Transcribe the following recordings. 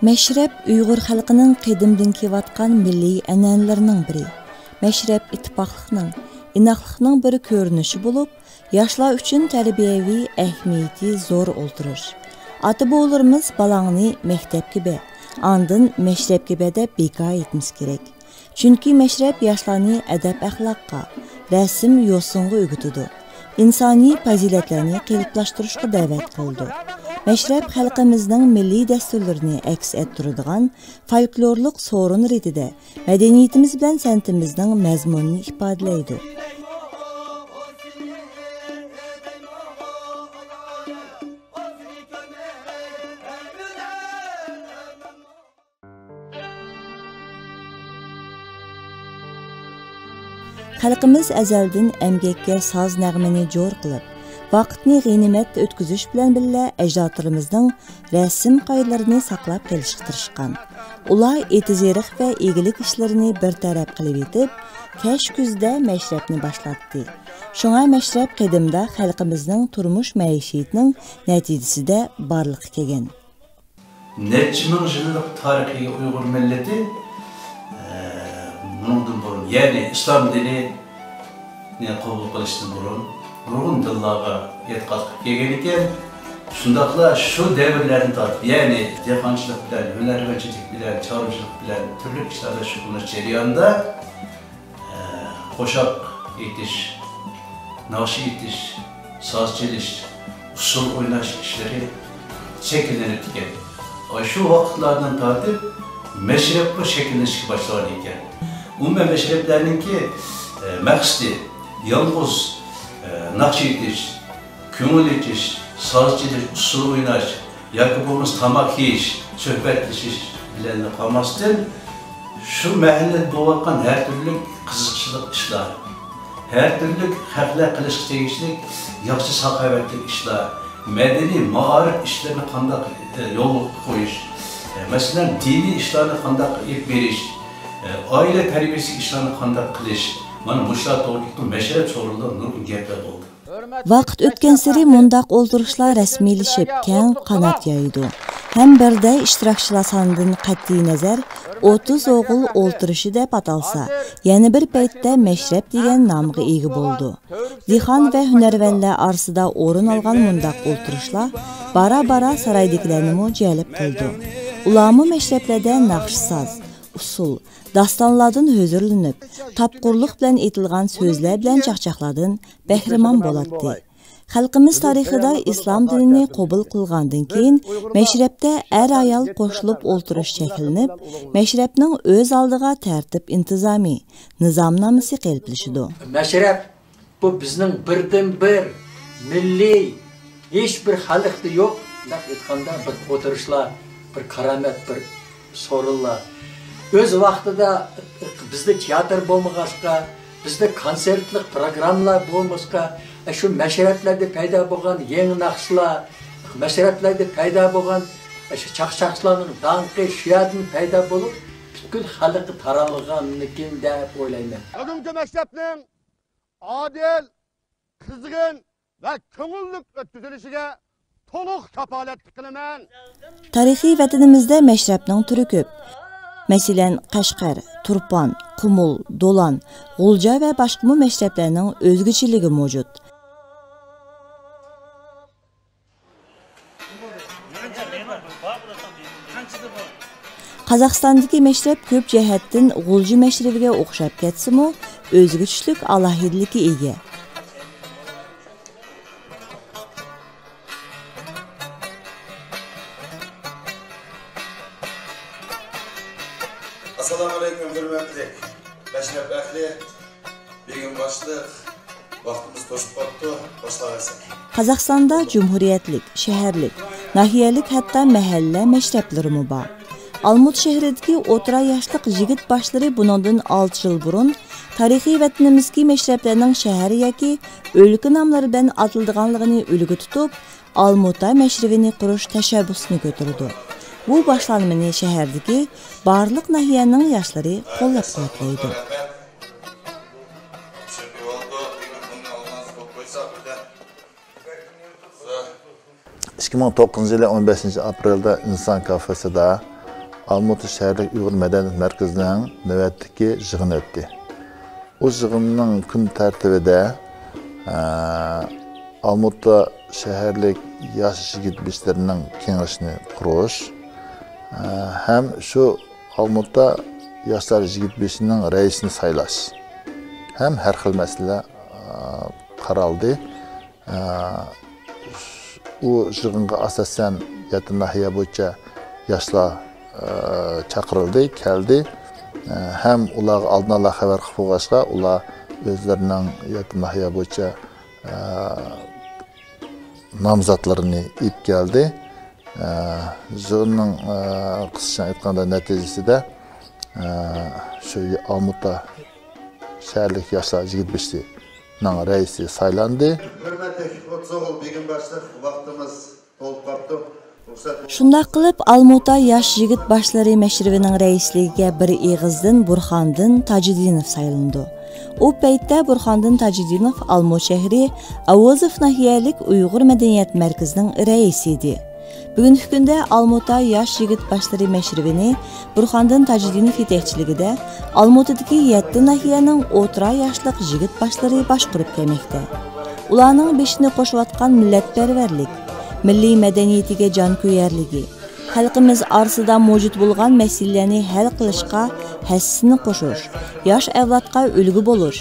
Meşrep Uyghur xalqining qadimdan kelayotgan milliy an'analarining biri. Meşrep ittifoqlikning, inoqlikning bir ko'rinishi bo'lib, yoshlar uchun tarbiyaviy ahamiyati zo'r o'ldirish. Ota-bobolarimiz balangni maktabga ber, andin meşrepga ber deb bekor etimiz kerak. Chunki meşrep yoshlarni adab-axloqqa, rasm yo'singa o'rgatadi. İnsani faziletlerini qiyinlashtirishga da'vat qildi. Meşrep xalqimizning milliy dasturlarini aks ettiradigan folklorlik so'rin ritida madaniyatimiz bilan san'atimizning mazmunini ifodalaydi. Xalqimiz azaldan emgakka soz nag'mani jo'r qilib, vaqtni g'animat o'tkazish bilan birga ajdodlarimizning rasm qoidalarini saqlab qolishga tirishgan. Ular etizeriq va egilik ishlarini bir taraf qilib etib, kash kuzda meşrepni boshlatdi. Shunga meşrep qadimda xalqimizning turmush maishiyatining natijasida barliqqa kelgan. Necha ming yillik tarixiy Uyg'ur millati bundan burun, ya'ni islom dinini qabul qilishdan burun nurg'un dillarga e'tiqod qilib kelgan ekan. Shundaqla shu davrlarni tortib, ya'ni dehqonchilik bilan, hunarmandchilik bilan, chorvachilik bilan turli ishlarda shug'ullanish jarayonida qo'shoq aytish, naqsh aytish, soz chalish, usul o'ynash ishlari shakllanib ketgan. Shu vaqtlardan tortib meşrepga shakllanishga boshlagan ekan. Umuman meşreplarninki maqsadi yolg'iz naqsh aytish, ko'ngil aytish, soz chalish, usul o'ynash yoki bo'lmasa tamoq yeyish, suhbatlashish bilan qolmasdan shu mahallada bo'layotgan har turli qiziqchilik ishlar, har turli xalqlar qilishga tegishli yaxshi saxovatli ishlar, madaniy ma'arif ishlarini qanday yo'l qo'yish, masalan diniy ishlarni qanday qilib berish, oila tarbiyasi ishlarini qanday qilish, mana mushlar to'g'risida meşrep so'rildi, nurg'un gaplar bo'ldi. Vaqt o'tgan sari mundaq o'ltirishlar rasmiylashib, keng qanot yoydi. Ham birda ishtirokchilar sonidan qat'iy nazar 30 o'g'il o'ltirishi deb atalsa, yana bir paytda meşrep degan nomga ega bo'ldi. Dehqon va hunarvanlar orasida o'rin olgan mundaq o'ltirishlar bara-bara saraydagilarni jalb qildi. Ularni meşreplarda naqshsaz, usul, dastonlardan huzurlanib, tapqurlik bilan aytilgan so'zlar bilan chaqchaqlardan bahramon bo'ladi. Xalqimiz tarixida islom dinini qabul qilgandan keyin meşrepda ayol qo'shilib o'ltirish shaklinib, meşrepning o'z oldiga tartib intizomi, nizomnomasi qilib Meşrep bu bizning birdan bir milliy hech bir xalqda yo'q deb aytganda bir o'tirishlar, bir karamet, bir so'rinlar. Öz vaqtida bizde teatr bo'lmag'achqa, bizde konsertlik programmalar bo'lmasqa, shu meşreplarda paydo bo'lgan yangi naqshlar, meşreplarda paydo bo'lgan shu chaqchaqlarning danqi shu yerdan paydo bo'lib, butkul xalqqa taralganlikin deb o'ylayman. Bugungi meşrepning adil, qizg'in va ko'ngillik o'tkazilishiga to'liq kafolatlik qilaman. Tarixiy vatanimizda meşrepning turi ko'p. Мәселен, Қашқар, Turpan, Qumul, Dolan, G'ulja va boshqa maktablarning o'zgachiligi mavjud. Qozog'istondagi maktab ko'p jihatdan G'ulji maktabiga o'xshab ketsa-mu, o'zgachilik alohidaligi ega. Assalamu alaykum hurmatli maktab ahli, begim boshliq, vaqtimiz to'shib qoldi, boshlaysan. Qozog'istonda jumhuriyatlik, shaharlik, nahiyalik hatto mahalla maktablari bor. Almut shahridagi o'rta yoshli yigit boshlari bundan 6 yil burun tarixiy vatanimizga maktablarning shahar yoki o'lka nomlari bilan atilganligini ulgu tutib, Almuta maktabini qurish tashabbusini ko'tardi. Bu boshlanmani shahardagi barliq nahiyaning yoshlari qo'llab-quvvatlaydi. 2009 yılı 15 aprelda inson kafesida Almuta shaharlik Uyg'ur madaniyat markazining navbatdagi yig'ini o'tdi. O yig'inning kun tartibida Almuta shaharlik yosh yigit-bishlarning kengashini qurish hem şu Almuta yoshlar yigit-bishning raisini saylash hem har xil masala qaraldi. O yig'inga asosan yaqin nahiya bo'yicha yoshlar chaqirildi, keldi. Hem ular oldin xabar qilib qo'yishga, ular o'zlarining yaqin nahiya bo'yicha nomzodlarini ilib keldi. Yig'inning qisqacha aytganda natijasida shu Almuta shaharlik yoshlar yigit-bishlarning raisi saylandi. Hurmatli o'tso'g'il begim boshliq, vaqtimiz to'lib qoldi. Shunday qilib Almuta yosh yigit boshlari mashrivining raisligiga bir eg'izdan Burxondin Tajiddinov saylandi. O paytda Burxondin Tajiddinov Almut shahri Avozov nahiyalik Uyg'ur madaniyat markazining raisi edi. Bugungi kunda Almuta yosh yigit boshlari mashrivini Burxondin Tajiddinov yetakchiligida Almutadagi 7 nahiyaning o'rta yoshli yigit boshlari boshqarib kelmoqda. Ularning beshini qo'shayotgan millatparvarlik, milliy madaniyatiga jon qo'yarligi, xalqimiz orasida mavjud bo'lgan masalalarni hal qilishga hassini qo'shish, yosh avlodga ulgu bo'lish,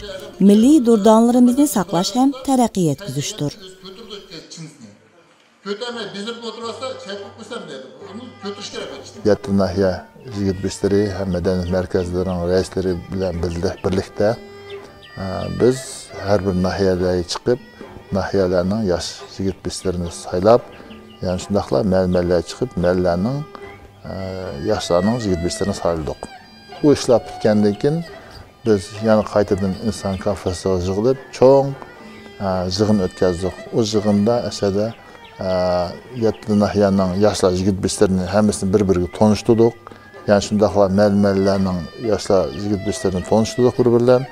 milliy durdanlarimizni saqlash ham taraqqiy etkizishdir. Yetti nahiya yigit-bishleri hem madaniyat markazlarining raislari bilan birlikda biz her bir nahiyadagi chiqib, nahiyalarning yosh yigit-bishlerini saylab, yani shundaqla mahallalarga chiqib, mahallalarning yoshlarning yigit-bishlerini sayladik. Bu ishlab bitgandan keyin biz yana qaytadan inson kafesiga yig'ilib, cho'ng yig'in o'tkazdik. O yig'inda aslida 7 nahiyaning yoshlar yigit-bishlerini hammasini bir-biriga tanishtirdik. Yani shundaqla mahallalarning yoshlar yigit-bishlerini tanishtirdik bir-birlan.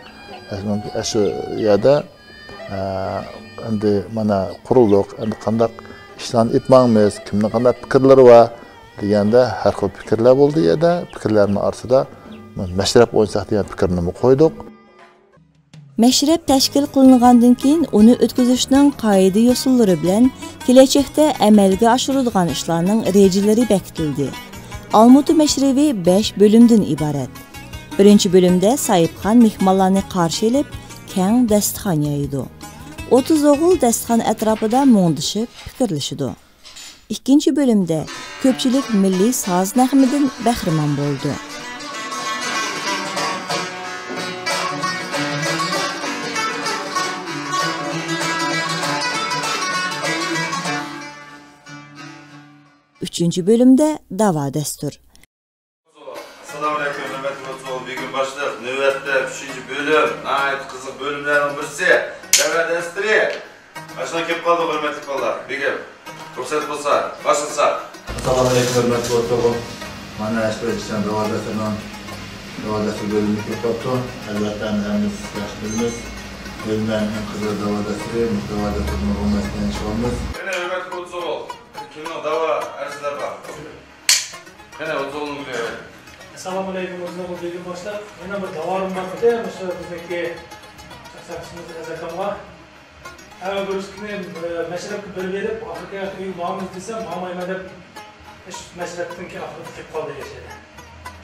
Shu yerda endi mana qurildik, endi qanday ishlarni etmoqmiz, kimning qanday fikrlari va deganda har xil fikrlar bo'ldi yerda. Fikrlarning orasida mashrab o'ynasaq degan fikrni qo'ydik. Mashrab tashkil qilingandan keyin uni o'tkazishning qoida usullari bilan kelajakda amalga oshiriladigan ishlarning rejalari bekitildi. Almuta mashrabi 5 bo'limdan iborat. Birinchi bo'limda Sayibxon mehmonlarni qarshi olib, keng dasturxon yoydi. 30 o'g'il dasturxon atrofida mo'ndishib fikrlashdi. Ikkinchi bo'limda ko'pchilik milliy soz nag'midan bahramand bo'ldi. Üçüncü bölümde dava destur. Assalamu alaykum hurmatli o'tso'g'il begim boshliq, navbatda 3-chi bo'lim, nihoyat qiziq bo'limlarning birisi dava dasturi. Mashina kelib qoldi hurmatli bolalar. Begim, ruxsat bo'lsa, boshlansak. Assalomu alaykum hurmatli o'rtoqlar. Mana ishtirokchilar davo dastur bo'limi ko'paydi. Albatta hammamiz yaxshi bilamiz. Bo'limlarning qizil davo dasturi, davo dasturini bo'lmasdan ishlaymiz. Mana hurmatli o'tso'g'il, kimning davo arzlari bor? Qani o'tso'g'ilning Assalomu alaykum, o'zimizning begim boshlar. Yana bir davorim bor edi, o'sha bizniki shaxsimiz azakamga. Hamma bir kuni mashrabga bir berib, oxirgi uy boramiz desam, momayma deb ish mashrabdan keyin oxirida kelib qoldi yashadi.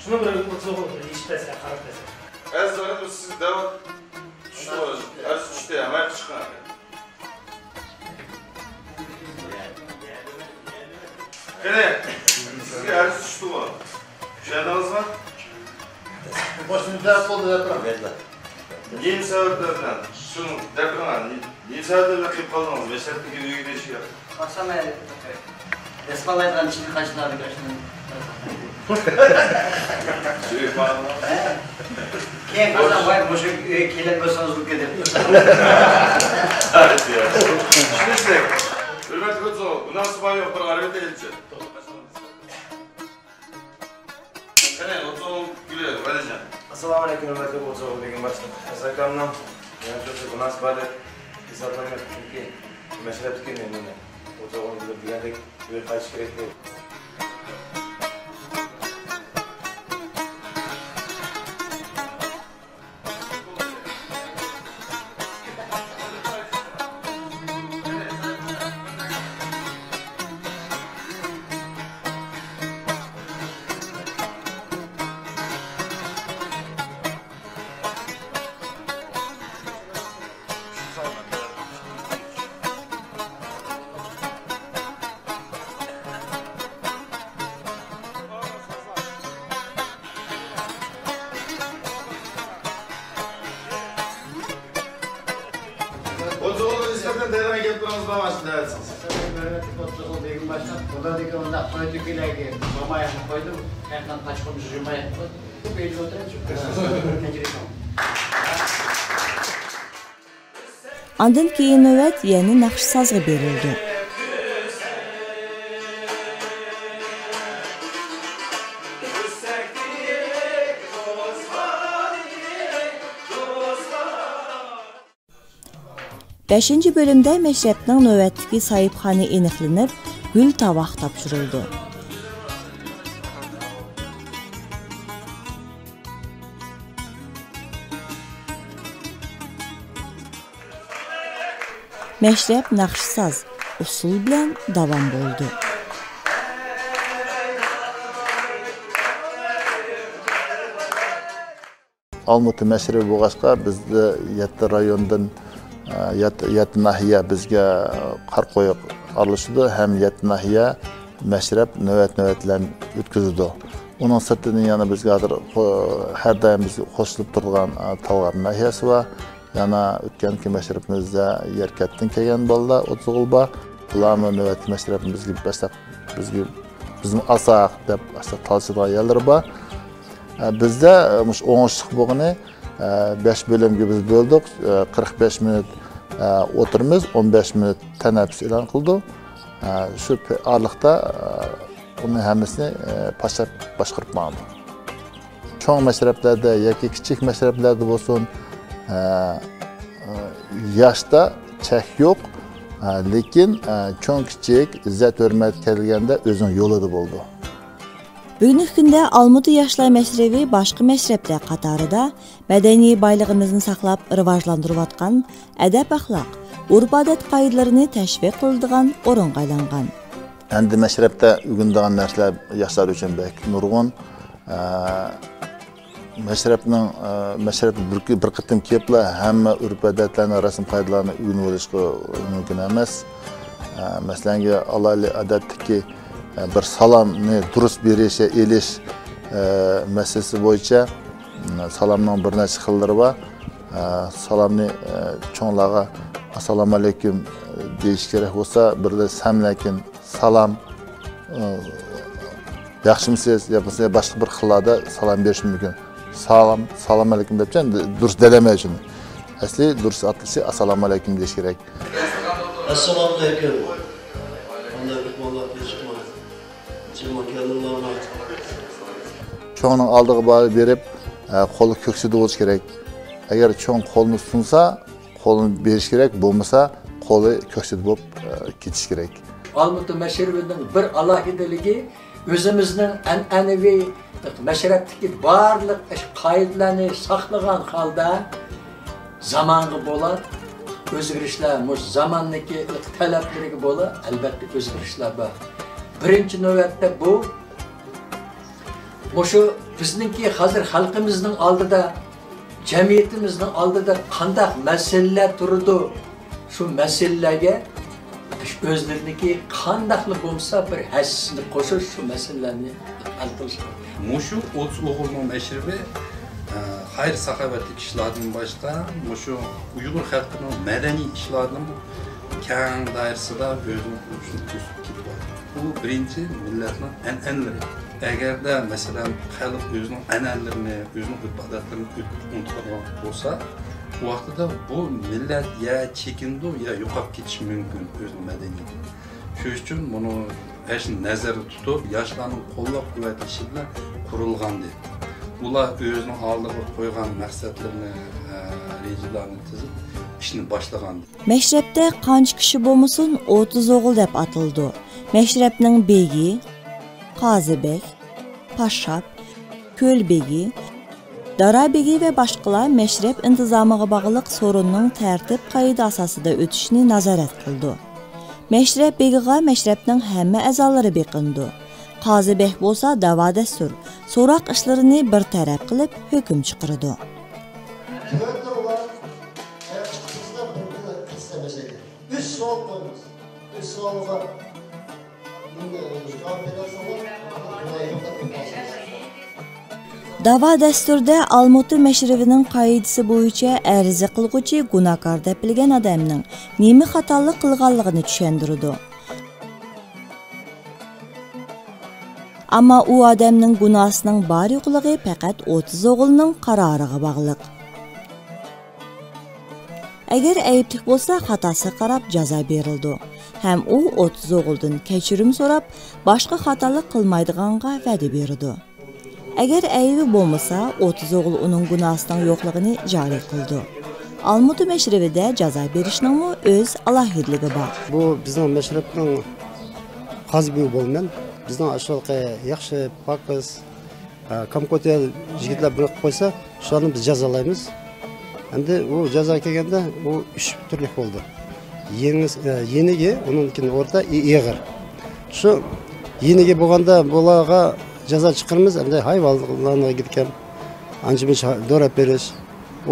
Shuni bir o'zim eshitasa, qarab desa. Azizlar, bu siz davat tushdi, arz tushdi, amal chiqqan. Qani, sizga arz tushdi-ku. Tushundingizmi? Boshimda qoldi deb turibdi. Nima sabablardan? Shuni gapirman. Nima sabablardan kelib qoldingiz? Mashrabdagi uyga ishga. Qasamay. Esmalaydan chiqib qashlarni qashni. Keyin qolsam voy o'sha uyga kelib bo'lsangiz u ketib. Tushunsak. Hurmatli do'stlar, bundan so'ng bir g'alaba elchi. Qani, o'zim güler, Valijon. Assalomu alaykum, hurmatli do'stlar, begim boshliq. Azakamdan yana shu munosabati hisoblangan chunki mashrabga kelmayman men. O'zog'im bilib degandek yo'l qaytish kerak deb. O'zingizga nisbatan tayyorlangan gap bilan o'zlashni deyapsiz. Begim boshliq, xudoga unda qo'ydi kelagi. Momayni qo'ydim, yandan qochib yurmayapti. Bu yerda o'tirib. Andan keyin navbat yana Naqshsazga berildi. Beşinci bölümdə Məşrəbnin növbətdəki sahibxana eniqlənib, gül tavaq tapşırıldı. Məşrəb Naqshsaz usul bilan davam oldu. Almuti Məşrəb bo'lğaçqa bizdə 7 rayondan 7 nahiya bizga qarqo'yiq aralashdi, ham 7 nahiya Məşrəb navbat-navbatlarni o'tkazdi. Uning sirtidan yana bizga har doim biz qo'shilib turgan Talg'ar nahiyasi va yana o'tganki Məşrəbimizda Yerkatdan kelgan bolalar 30 yil bor. Ularni navbat Məşrəbimizga boshlab bizga bizni asaq deb talashadigan yerlar bor. Bizda mush o'ng'ishliq bo'lgani 5 bölümge biz böldük, 45 minut oturumuz, 15 minut teneffüs e'lon qildi. Şu aralıqda onun hammasini paşab boshqarib bordi. Cho'ng mashrablarda yoki kichik mashrablarda bo'lsin, yoshda chek yo'q, lekin cho'ng kichik izzat hurmat kelganda o'zining yo'lida bo'ldi. Bugünkü gündə Almuti Yaşlar Məşrəbi başqa məşrəblər qatarında mədəni baylığımızı saxlab rivajlandırıb atqan, ədəb əxlaq, urf-adət qaydalarını təşviq qıldığan orunğa aylanğan. Endi məşrəbdə ügündüğən nərslər yaşlar üçün bək nurgun. Məşrəb bir qıtım keplə həmmə urf-adətlərini, rəsm qaydalarını ügünüb oluşqa mümkün emas. Məsələn, alaylı adətdəki bir salamni durust berish, elish masalasi bo'yicha salamning bir necha xillari bor. Salamni cho'nglarga assalomu alaykum deyish kerak bo'lsa, birda samlakin salam yaxshimisiz yoki boshqa bir xillarda salom berish mumkin. Salom alaykum debcan durust delemay uchun. Asli durust atlishi assalomu alaykum deyish kerak. Assalomu alaykum. Cho'ngning oldiga borib berib, qo'li ko'ksida bo'lish kerak. Agar cho'ng qo'lni sunsa, qo'lni berish kerak, bo'lmasa qo'li ko'ksida bo'lib ketish kerak. Almuti Məşrəbining bir alohidaligi özümüzün an'anaviy meşrepteki barlık kayıtlarını saklagan halda zamanı bola özgürüşler, zamandaki talepleri bola elbette özgürüşler var. Birinci növbette bu şu bizdeki hazır halkımızın aldıda, cemiyetimizin aldıda kandak meseleler durdu. Şu meselelere özlerindeki kandaklı olsa bir hassisini koşur şu meselelerini hal kılır. Muşu 30 oğulun meşrebi hayır sahavetlik işlerden başta şu Uygur halkının medeni işlerinin keng dairesinde özünün kuruşunu küsüp var. Bu birinci milletin enleri. Eğer de mesela halk özünün enellerini, özünün ibadetlerini unutkan olsa, o vaxtda bu millet ya çekindi ya yo'qolib ketishi mumkin o'zining madaniyati. Shu uchun buni nazarda tutib, yoshlarning qo'llab-quvvatlashi bilan qurilgan dedi. Ular o'zining oldiga qo'ygan maqsadlarini, rejalarini tuzib, ishni boshlagan. Meşrepte qancha kishi bo'lmasin 30 o'g'il deb atildi. Meşrepning begi, Qazibek, Pashshap, Ko'lbegi, Darabegi ve başqalar meşrep intizamiga bog'liq sorunning tartib qoida asosida o'tishini nazorat qildi. Meşrep begiga meşrepning hamma a'zolari beqindi. Qazibek bo'lsa da'vo dastur, so'roq ishlarini bir taraf qilib hukm chiqardi. Dava dasturda Almuti meşrevining qoidasi bo'yicha arz qilguvchi gunohkor deb bilgan odamning nima xatolik qilganligini tushuntirdi. Ammo u odamning gunohsining bor yo'qligi faqat 30 o'g'ilning qaroriga bog'liq. Agar ayblik bo'lsa, xatosiga qarab jazo berildi. Ham u 30 o'g'ildan kechirim so'rab, boshqa xatolik qilmaydiganga va'da berdi. Eğer ayıbı bo'lmasa, 30 o'g'il uning gunohsining yo'qligini joriy qildi. Almuti meşrevida jazo berishning o'z alohidligi bor. Bu bizning meşrepning qazbi bo'lgan, bizning ashulqa yaxshi pokiz, komkotel yigitlar bir qo'ysa, shularni biz jazolaymiz. Endi u jazo kelganda u 3 turli bo'ldi. Yeniga, uningkin o'rta ig'ir. Shu yeniga bo'lganda bolaga jazo chiqaramiz, endi hayvonlarga gitgan anjimiz do'rab berish.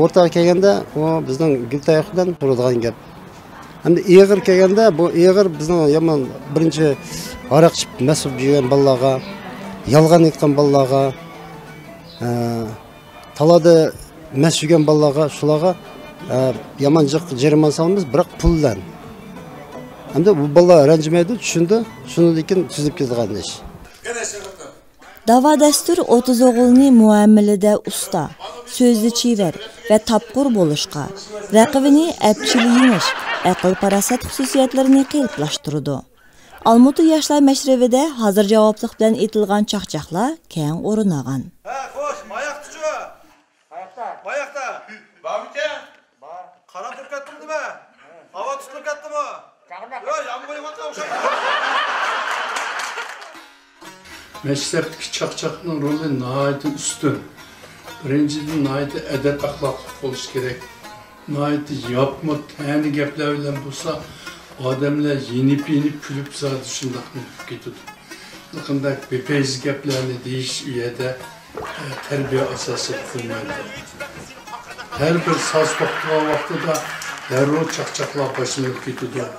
O'rtaga kelganda u bizning gultayoqdan turadigan gap. Endi ig'ir kelganda bu ig'ir bizning yomon birinchi aroq ichib mas'ul yurgan bolalarga, yolg'on aytgan bolalarga, talada mas'ul yurgan bolalarga, shularga yomonchiq jarima solamiz, biroq puldan. Endi bu bolalar ranjimaydi, tushundi, shundan keyin tuzib kelgan ish. Dava dastur 30 o'g'ilni muomalada usta, so'zli chivar va tapqur bo'lishga, raqibini apchil yengish, aql-parasat xususiyatlarini qilplashtirdi. Almuti yoshlar meşrevida hozir javoblik bilan etilgan chaqchaqlar keng o'rin olgan. Ha, xo'sh, mayoqchi. Mayoqda. Bormi-ki? Bor. Qara turib ketdimmi? Havo tutilib ketdimi? Yo'q, yomg'ir yog'moqqa o'xshaydi. Meşrepteki çakçakның rolü nahayeti üstün. Birinciden nahayeti edep ahlaklı oluş gerek. Nahayeti yapma, tani gepler bilen bulsa, adamlar yenip külüp zaten şundakını gidiyordu. Yakında bepeyz geplerini değiş üyede terbiye asası kılmaydı. Her bir saz baktığı vakti da derhal çakçaklar başına gidiyordu.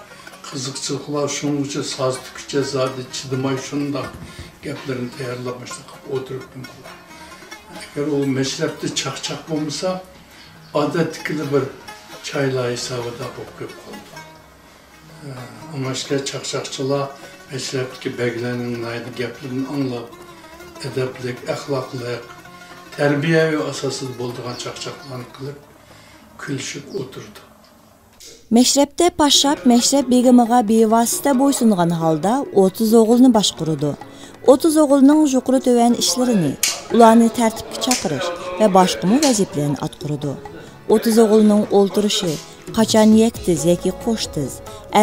Kızıkçılıklar şunun için saz tüküce zaten çıdımay şunda geplerini tayarlamıştık, oturuptum. Eğer o meşrepte çakçak olmasa, adatikli bir çayla hesabı da bu köp oldu. Ama işte çakçakçılar meşrepteki beglerinin naydı geplerini anlayıp, edeplik, ahlaklık, terbiyevi asasız bulduğun çakçaklarını kılıp, külüşüp oturdu. Meşrepte Pashshap meşrep begimiga bevosita bo'ysungan holda 30 o'g'ilni boshqardi. 30 o'g'ilning yuqori to'van ishlarini, ularni tartibga chaqirish va boshqa vazifalarni atqirdi. 30 o'g'ilning o'ltirishi, qachon yektiz yoki qo'shtiz,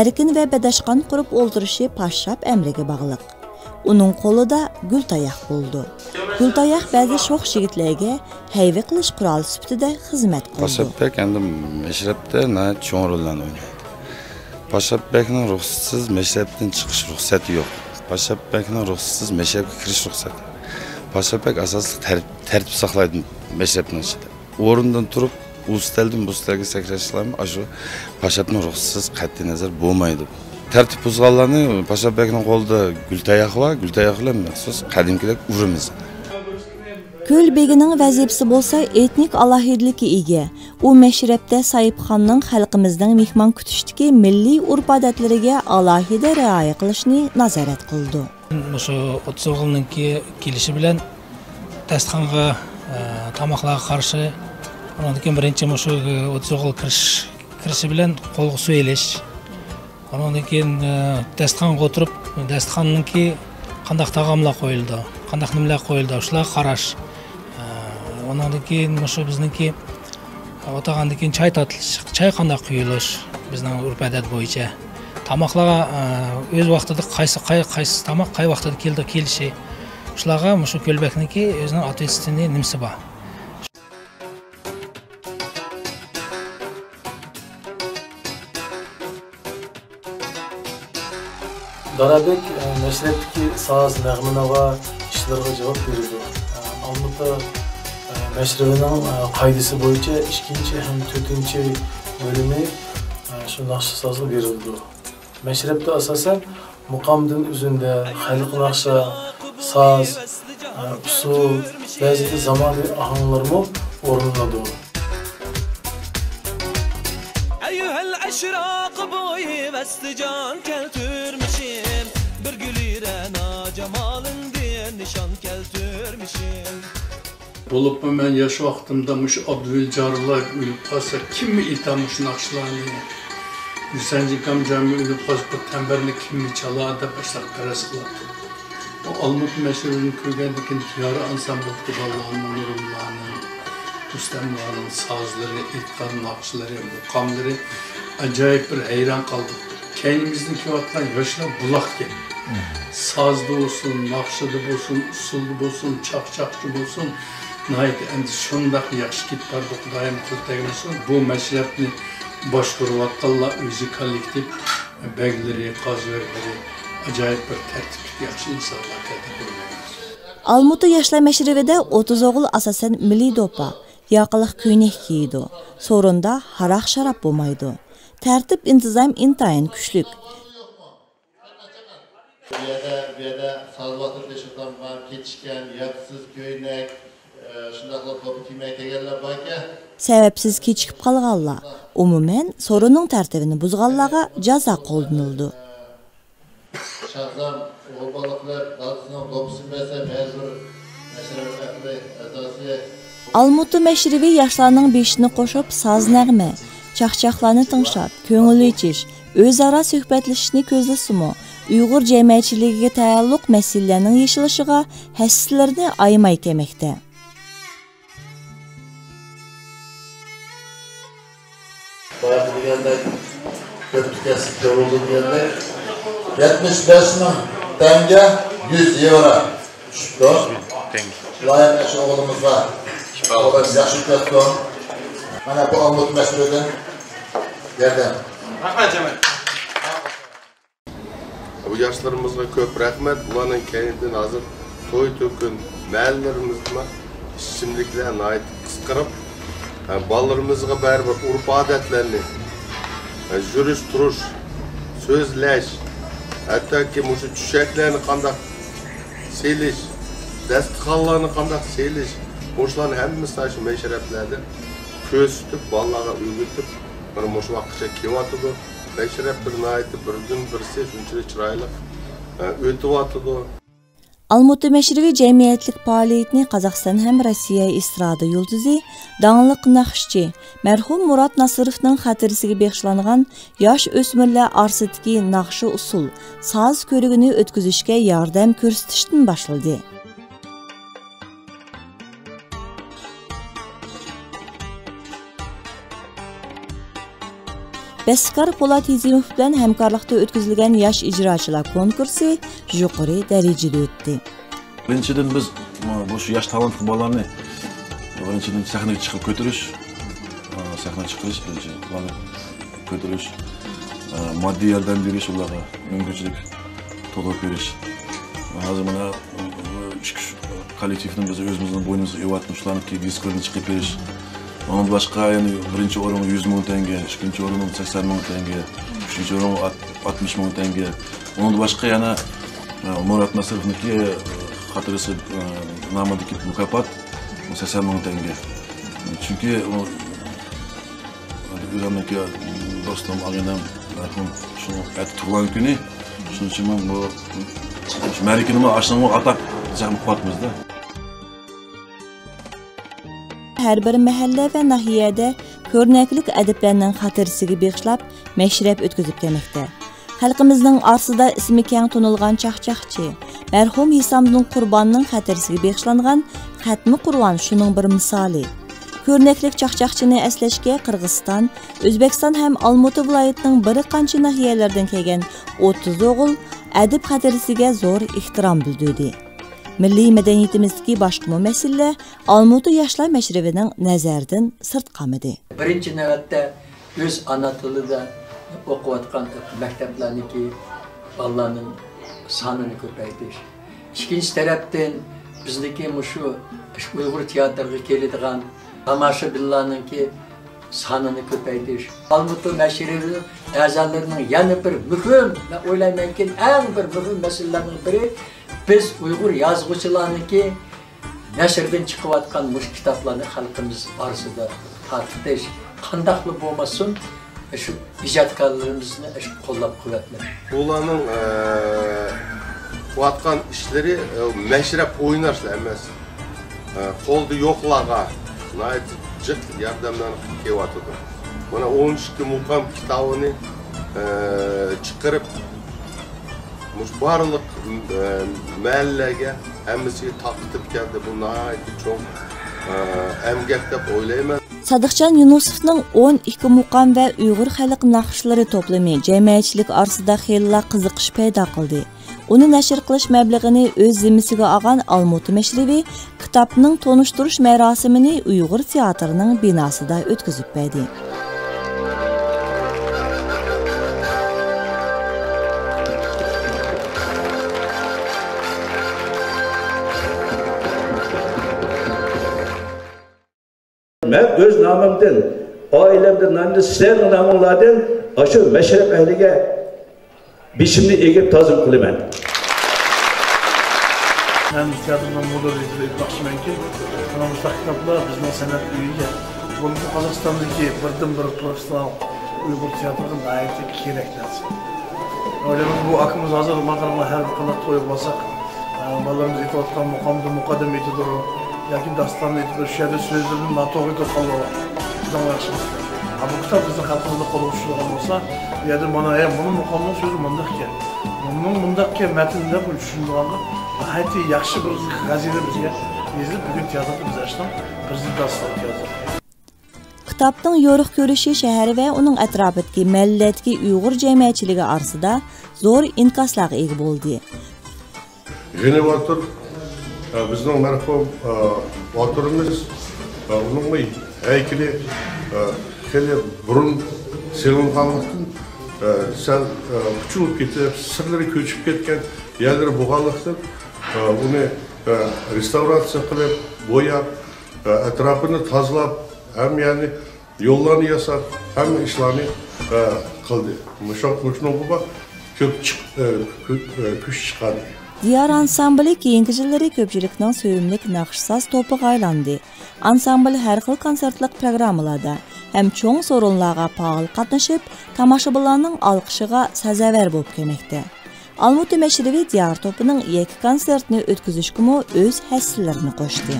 erkin va badashqon qurib o'ltirishi Pashshap amriga bog'liq. uning qo'lida gultayoq bo'ldi. Gultayoq ba'zi sho'x yigitlarga hayva qilish quroli sifatida xizmat qildi. Pashabek endi mashrabda cho'ng rollarni o'ynaydi. Pashabekning ruxsatsiz mashrabdan chiqish ruxsati yo'q. Pashabekning ruxsatsiz mashrabga kirish ruxsati. Pashabek asosli tartib saqlaydi mashrabning ichida. O'rindan turib ustaldan bustalga sakrashlarmi shu pashabning ruxsatsiz qat'iy nazar bo'lmaydi. Tartib buzganlarni Pashabekning qo'lida gultayoq va gultayoq bilan maxsus qadimgidek urimiz. Ko'lbegining vazifasi bo'lsa etnik alohidlikka ega. U mashrabda Sayibxonning xalqimizning mehmon kutishdagi milliy urf-odatlariga alohida rioya qilishni nazorat qildi. Shu 30 o'g'ilninki kelishi bilan dasturxonga tomoqlarga qarshi undan keyin birinchi shu 30 o'g'il kirishi bilan qo'lga suv elish. Ondan keyin dasturxonga o'tirib, dasturxonninki qanday taomlar qo'yildi, qanday nimalar qo'yildi, shular qarash. Ondan keyin shu bizningki o'tag'andan keyin choy tatilish, choy qanday quyilish bizning urf-odat bo'yicha. Tomoqlarga o'z vaqtida qaysi tomoq qay vaqtida kelishi. Shularga shu Ko'lbekniki o'zining otvestenniy nimasi bor. Darabek mashrabdagi soz, nag'ma-navo ishlarga javob berdi. Albatta mashrabining qoidasi bo'yicha 2 ham 4 bölümü shu naqshi sozga berildi. Mashrabda asosan muqomdan uzunda xalq naqsha, soz, usul, ba'zida zamonaviy ohanglarmi o'rinladi. Ayyuhal ashroq bo'yi vastijon keltirmishim, bir gulirana jamolin diye nishon keltirmishim. Bulup ben yaş vaktimde muş Abdülcarlar ölüp kalsa kim mi itamış nakşlarını? Hüseyinci amcamı ölüp kalsa bu temberli kim mi çalar da başlar peres kılattı. O Almut meşhurunu kürgendikin tiyarı ansam boktu Allah'ın nurullarının, Müslümanların sazları, ilkan nakşları, mukamları acayip bir heyran kaldık. Kendimizdeki vatlan yaşlar bulak gibi. Sazda olsun, nakşıda olsun, usulda olsun, çakçakçı olsun. Nəhayət endi şundaq yaxşı ki bardı Xudayım qıltayımızın bu məşrəbni başqurvatqanlar özü kollektiv bəgləri, qazverləri acayip bir tərtibli yaxşı insanlar təqdim. Almutu yaşlar məşrəbində 30 oğul asasən milli dopa, yaqılıq köynək giydi. Sorunda haraq şarap bulmaydı. Tərtib intizam intayın güçlük. Bir yerde salvatır deşiklanma, keçişken, yaksız köynək, şundaqla topu kiymay kelganlar borki. Səbəbsiz kechikib qolganlar umuman so'roning tartibini buzganlarga jazo qo'llanildi. Şahzam o'g'ilboqlar dalsining to'pisini bersa ma'zur mashrablar asosi. Almutu məşribi yaşlarning beshini qo'shib soz nag'ma, chaqchaqlarni tinglab, ko'ngil ichish, o'zaro suhbatlashishni ko'zlasimi, Uyg'ur jamiyatchiligiga taalluq masalalarning yechilishiga hassalarini aymay kelmoqda. Bayaq degandek, ko'p tukasib ko'rildi degandek, 75 ming tanga 100 euro tushibdi. Loyiha shu o'g'limizga yaxshi o'tkazdi. Mana bu Almut mas'ulidan yordam. Rahmat Jamil. Bu yaşlarımızga köp rahmet. Bularning keyindan hozir to'y to'kin mahallarimizda ishimliklar nayt qisqirib, balalarimizga baribir urf-odatlarni, yurish, turish, so'zlash, hattoki mushu tushaklarni qanday selish, dasturxonlarni qanday selish, o'shalarni hammasi shu mashrablarda ko'rsatib, balalarga o'rgatib, bir mush vaqtgacha kelyotdi. Mashrab bir naytı birdan birisi shunchalik chiroyli o'tyapti. Almutu məşribi cəmiyyətlik fəaliyyətini Qazaxstan həm Rossiya estrada yulduzi, dağınlıq naqşçı, mərhum Murad Nasırovның xatirəsiga bəxşlanğan yaş ösmürlər arasındakı naqşı usul, saz körügünü ötküzüşkə yardım göstərişdən başladı. Beskar Polat Hizimov bilan hamkorlikda o'tkazilgan yosh ijrochilar konkursi yuqori darajada o'tdi. Birinchidan biz bu yosh talantli bolalarni birinchidan sahnaga chiqib ko'tarish, sahnaga chiqarish, birinchi ularni ko'tarish, moddiy yordam berish, ularga mumkinchilik to'g'ri berish. Hozir mana kollektivni biz o'zimizning bo'ynimizga evatmışlarki diskolarni chiqib berish. Onun başqa yani birinchi o'rin 100 ming tenge, ikkinchi o'rin 80 ming tenge, uchinchi o'rin 60 ming tenge. Onun başqa yana Murat Nasrovniki xotirasi nomidagi mukofot 80 ming tenge. Chunki o'zimniki do'stim Ag'inam marhum shu tug'ilgan kuni, shuning uchun men bu ma'rikani ashunga atab jam qilyapmizda. Her bir mahalla ve nahiyede körneklik adiblerinin hatırısıga bağışlap meşrep ötküzüp gelmekte. Halkımızın arsıda ismi keng tunulgan çaqçaqçı, merhum Hisamdın Qurbanның hatırısıga bağışlangan Xatmi Qurban şunun bir misali. Körneklik çaqçaqçını esleşke Qırgızistan, Özbekistan hem Almuti vilayetining bir qancha nahiyelerden kelgan 30 o'g'il adib hatırısıga zor ihtiram bildirdi. Milliy madaniyatimizdagi boshqa masala Almuti yoshlar mashrabining nazardan sirt qolmadi. Birinchi navbatda o'z ona tilida o'qiyotgan maktablarniki bolalarning sonini ko'paytirish. Ikkinchi tarafdan bizniki shu Uyg'ur teatriga keladigan tomoshabinlarningki sonini ko'paytirish. Almuti mashrabi a'zolarining yana bir muhim, men o'ylaymanki eng bir muhim masalalarning biri biz Uyghur yazgıçılarınki neşirden çıkıvatkan muş kitaplarını halkımız arasında tartıştırış. Kandaklı olmasın, şu icatkarlarımızı kollap kuvvetler. Ulanın kuvatkan işleri meşrep oynaşlı emez. Koldu yoklağa, cık yardımdan kevatıdı. Bana 13 mukam kitabını çıkarıp barliq mahallaga hammasiga taqib keldi. Bu nihoyatda cho'ng emgak deb o'ylayman. Sadıqcan Yunusovning 12 muqam va Uyg'ur xalq naqshlari to'plami jamiyatchilik orasida xeyla qiziqish paydo qildi. Uni nashr qilish mablag'ini o'z zimmasiga olgan Almuti mashrabi kitobning tonishtirish marosimini Uyg'ur teatrining binosida o'tkazib berdi. Ben öz namımdan, ailemden, namımdan, sizlerin namımlardan aşı meşrep ehlige biçimli egip tazım kılımen. Ben tiyatrodan moda edilip bakışmayın ki, bana Mustafa kitaplar bizden sanat üyüce. Bunu Kazakistan'daki birden bir profesyonel Uygur tiyatrodan gayet gerekli. Öyle bu akımız hazır, makarna her bir kanat koyup basak, ballarımız eti otkan mukamda mukadem eti durur. Yakin dastanlı eti bir şeyde sözlerinin natoğu topalı var. Bizden uğraşımız. Bu kitap bizden halkımızda koluşuşlarım olsa, yedim bana bunun mukamının sözü mındak ki. Bunun mındak ki metninde bu düşündüğünde hayati yaxşı bir gazete bizge yazıp bugün tiyatroda biz açtım. Prezident dastanlık yazdım. Kitapning yo'riq ko'rishi shahar va uning atrofidagi millatga Uyg'ur jamiyatchiligi orasida zo'r inkoslarga ega bo'ldi. Jenevator bizning marhum oturimiz uning haykali hali burun sevinganlikdan sal uçulup ketib, sirlari ko'chib ketgan yerlari bo'lganlikdan uni restavratsiya qilib, bo'yab, atrofini tozalab, hem yani yollarını yasar, hem işlerini kıldı. Muşnobuma kuş çıkardı. Diyar ansambli keyingi yilları ko'pchilikning sevimli naqshsaz to'piga aylandi. Ansambl har xil konsertlik programmalarda hem cho'ng so'rinlarga faol qatnashib, tomoshabinlarning olqishiga sazavar bo'lib kelmoqda. Almuti mashrabi Diyar to'pining yakka konsertini o'tkazishga o'z hassalarini qo'shdi.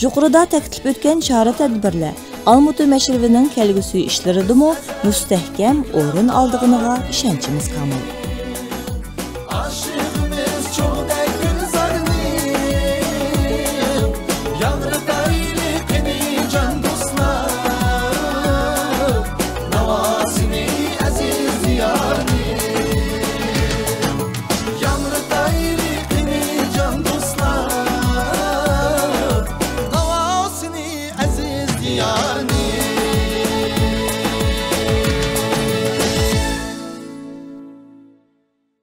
Yuqorida taklif etgan chora-tadbirlar Almutu məşrivining kelgusi ishlaridimi mustahkam o'rin oldig'iga ishonchimiz komil.